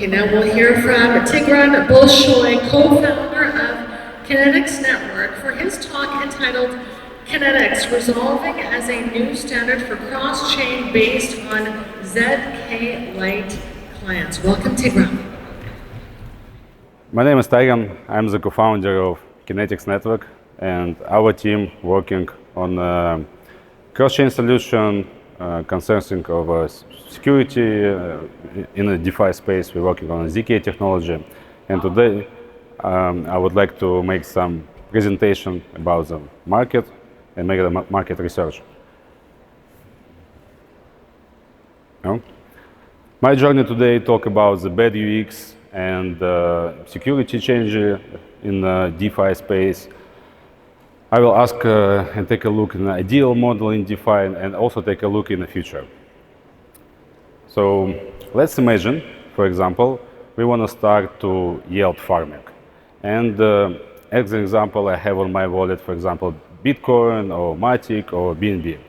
Okay, now we'll hear from Tigran Bolshoi, co-founder of Kinetex Network, for his talk entitled Kinetex, Resolving as a New Standard for Cross-Chain Based on ZK Lite Clients. Welcome, Tigran. My name is Tigran. I'm the co-founder of Kinetex Network, and our team working on a cross-chain solution concerning of security in the DeFi space. We're working on a ZK technology, and today I would like to make some presentation about the market and make the market research. My journey today talk about the bad UX and security change in the DeFi space. I will ask and take a look in the ideal model in DeFi and also take a look in the future. So let's imagine, for example, we want to start to yield farming. And as an example, I have on my wallet, for example, Bitcoin or Matic or BNB.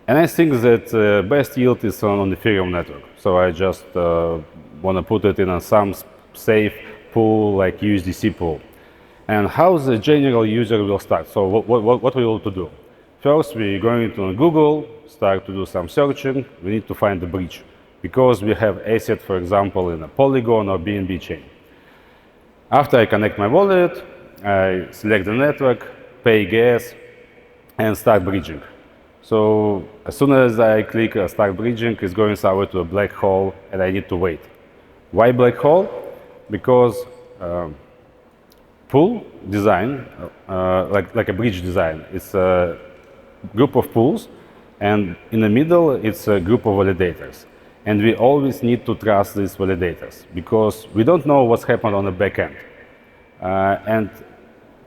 And I think that best yield is on Ethereum network. So I just want to put it in some safe pool like USDC pool. And how the general user will start? So what we will to do? First, we're going to Google, start to do some searching. We need to find the bridge because we have asset, for example, in a Polygon or BNB chain. After I connect my wallet, I select the network, pay gas, and start bridging. So as soon as I click start bridging, it's going somewhere to a black hole, and I need to wait. Why black hole? Because pool design, like a bridge design, it's a group of pools, and in the middle it's a group of validators. And we always need to trust these validators because we don't know what's happened on the back end. And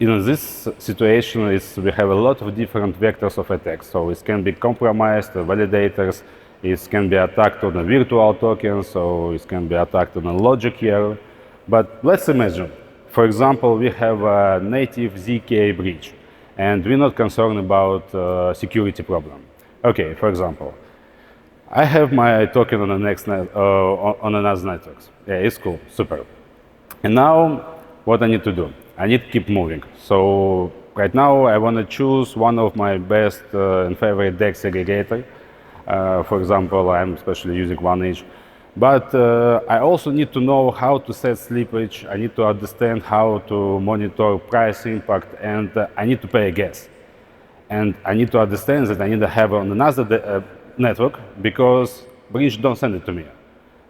in this situation, we have a lot of different vectors of attacks. So it can be compromised, validators, it can be attacked on a virtual token, so it can be attacked on a logic error. But let's imagine, for example, we have a native ZK bridge, and we're not concerned about security problem. Okay, for example, I have my token on the next on another network. Yeah, it's cool, super. And now, what I need to do? I need to keep moving. So right now, I want to choose one of my best and favorite DEX aggregator. For example, I'm especially using 1inch. But I also need to know how to set slippage. I need to understand how to monitor price impact, and I need to pay a gas. And I need to understand that I need to have on another network because bridge don't send it to me.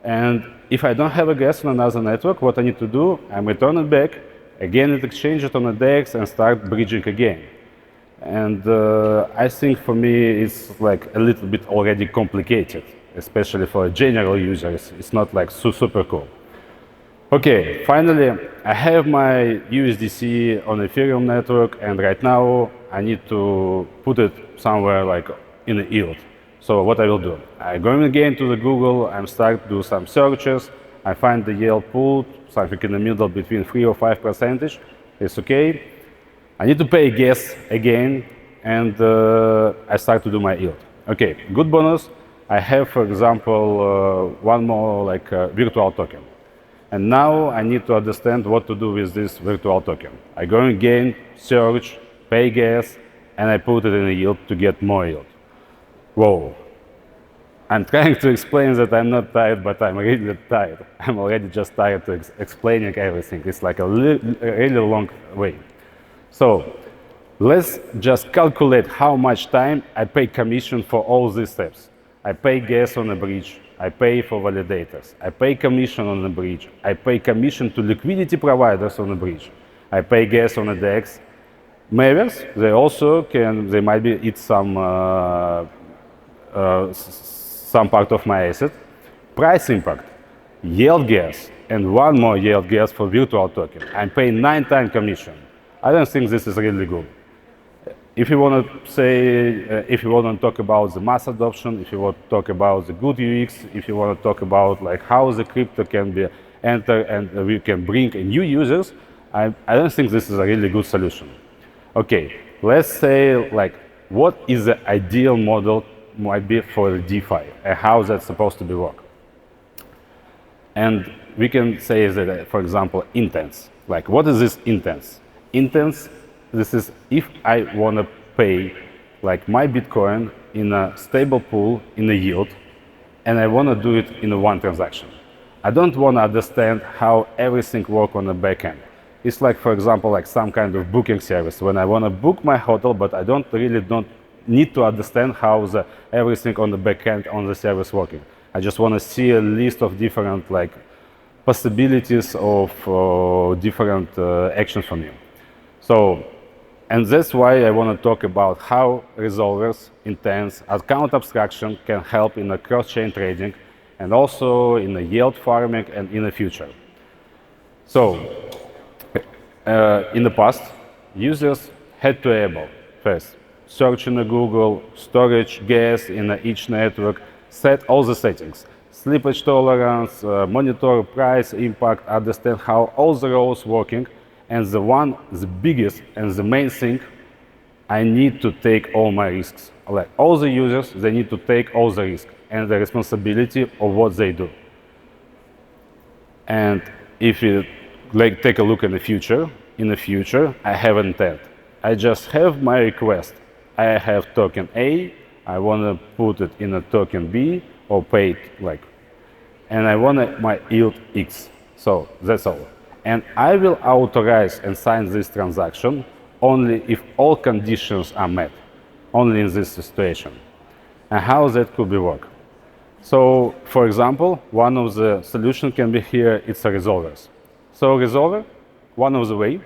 And if I don't have a gas on another network, what I need to do, I'm return it back, again it exchange it on the DEX and start bridging again. And I think for me it's like a little bit already complicated, especially for general users. It's not like super cool. Okay, finally, I have my USDC on Ethereum network, and right now I need to put it somewhere like in a yield. So what I will do, I go again to the Google, I start to do some searches, I find the yield pool, something in the middle between 3 or 5%, it's okay. I need to pay gas again, and I start to do my yield. Okay, good bonus, I have, for example, one more like virtual token. And now I need to understand what to do with this virtual token. I go again, search, pay gas, and I put it in a yield to get more yield. Whoa. I'm trying to explain that I'm not tired, but I'm really tired. I'm already just tired to explaining everything. It's like a really long way. So let's just calculate how much time I pay commission for all these steps. I pay gas on the bridge. I pay for validators. I pay commission on the bridge. I pay commission to liquidity providers on the bridge. I pay gas on the DEX. Mavericks, they might be eat some part of my asset. Price impact, yield gas, and one more yield gas for virtual token. I'm paying 9 times commission. I don't think this is really good. If you want to say, if you want to talk about the mass adoption, if you want to talk about the good UX, if you want to talk about like how the crypto can be entered and we can bring new users, I don't think this is a really good solution. Okay, let's say like what is the ideal model might be for DeFi and how that's supposed to be work. And we can say that, for example, intents. Like, what is this intents? Intents, this is if I want to pay like my Bitcoin in a stable pool in a yield, and I want to do it in one transaction. I don't want to understand how everything works on the back end. It's like, for example, like some kind of booking service. When I want to book my hotel, but I don't need to understand how everything on the back end on the service working. I just want to see a list of different like possibilities of different actions from you. So, and that's why I want to talk about how resolvers, intents, account abstraction can help in the cross-chain trading and also in the yield farming and in the future. So, in the past, users had to enable first search in the Google, storage gas in each network, set all the settings, slippage tolerance, monitor price impact, understand how all the roles working, and the biggest and the main thing, I need to take all my risks. Like all the users, they need to take all the risk and the responsibility of what they do. And if you like take a look in the future, I have intent. I just have my request. I have token A, I want to put it in a token B or pay it like, and I want my yield X. So that's all. And I will authorize and sign this transaction only if all conditions are met, only in this situation. And how that could be work? So, for example, one of the solutions can be here, it's a resolvers. So resolver, one of the way,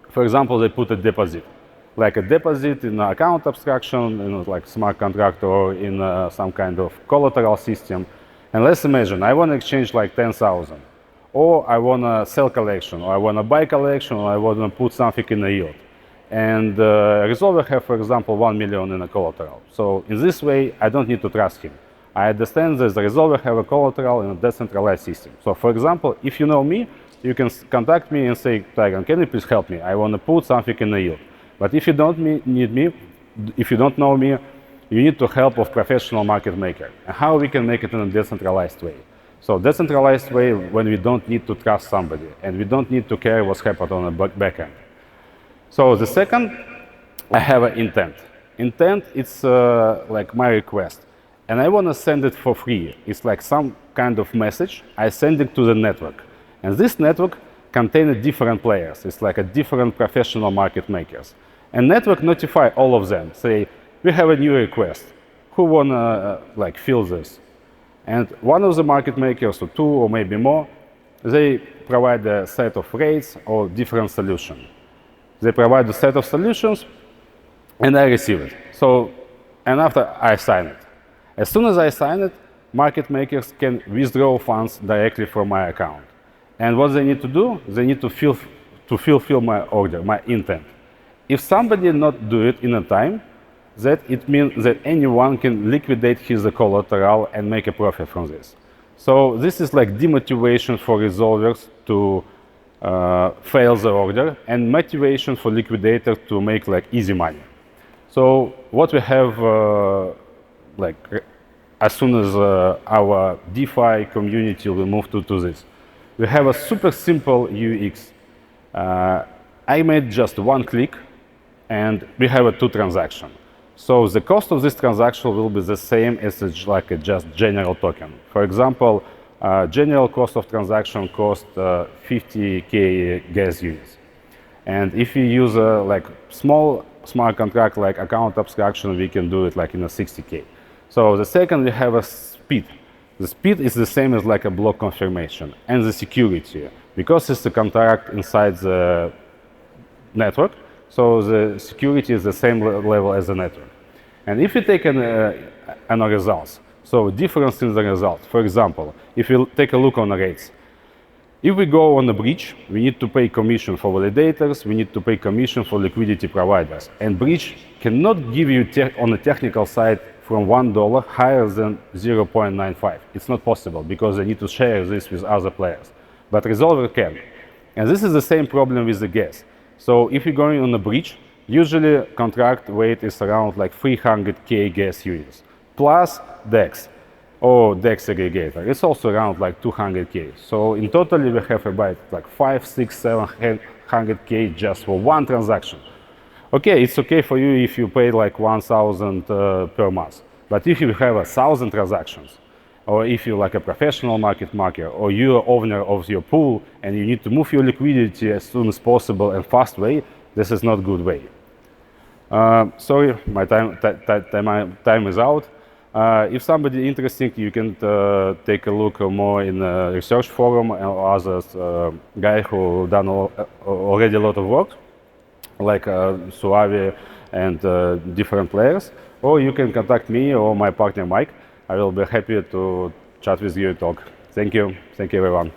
for example, they put a deposit, like a deposit in account abstraction, like smart contract or in some kind of collateral system. And let's imagine, I want to exchange like 10,000. Or I want to sell collection, or I want to buy collection, or I want to put something in a yield. And resolver have, for example, 1 million in a collateral. So in this way, I don't need to trust him. I understand that the resolver have a collateral in a decentralized system. So for example, if you know me, you can contact me and say, Tigran, can you please help me? I want to put something in a yield. But if you don't need me, if you don't know me, you need to help of professional market maker. And how we can make it in a decentralized way. So decentralized way when we don't need to trust somebody and we don't need to care what's happened on the back end. So the second, I have an intent. Intent, it's like my request. And I want to send it for free. It's like some kind of message. I send it to the network. And this network contains different players. It's like a different professional market makers. And network notify all of them. Say, we have a new request. Who want to like fill this? And one of the market makers, or two, or maybe more, they provide a set of rates or different solutions. They provide a set of solutions, and I receive it. So, and after I sign it. As soon as I sign it, market makers can withdraw funds directly from my account. And what they need to do, they need to fulfill my order, my intent. If somebody not do it in a time, that it means that anyone can liquidate his collateral and make a profit from this. So this is like demotivation for resolvers to fail the order and motivation for liquidator to make like easy money. So what we have like as soon as our DeFi community will move to this, we have a super simple UX. I made just one click and we have a 2 transaction. So the cost of this transaction will be the same as like a just general token. For example, general cost of transaction cost 50K gas units. And if you use a like small smart contract like account abstraction, we can do it like in a 60K. So the second, we have a speed. The speed is the same as like a block confirmation, and the security, because it's a contract inside the network. So the security is the same level as the network. And if you take an results, so difference in the results. For example, if you take a look on the rates, if we go on the bridge, we need to pay commission for validators, we need to pay commission for liquidity providers. And bridge cannot give you on the technical side from $1 higher than 0.95. It's not possible because they need to share this with other players. But resolver can. And this is the same problem with the gas. So if you're going on a bridge, usually contract weight is around like 300K gas units, plus DEX. or DEX aggregator. It's also around like 200K. So in total, we have about like 5, 6, 700K just for one transaction. Okay, it's okay for you if you pay like 1,000 per month. But if you have 1,000 transactions, or if you're like a professional market maker, or you're owner of your pool and you need to move your liquidity as soon as possible and fast way, this is not a good way. Sorry, my time is out. If somebody interesting, you can take a look more in the research forum or others guy who done already a lot of work, like Suavi and different players. Or you can contact me or my partner Mike. I will be happy to chat with you and talk. Thank you. Thank you, everyone.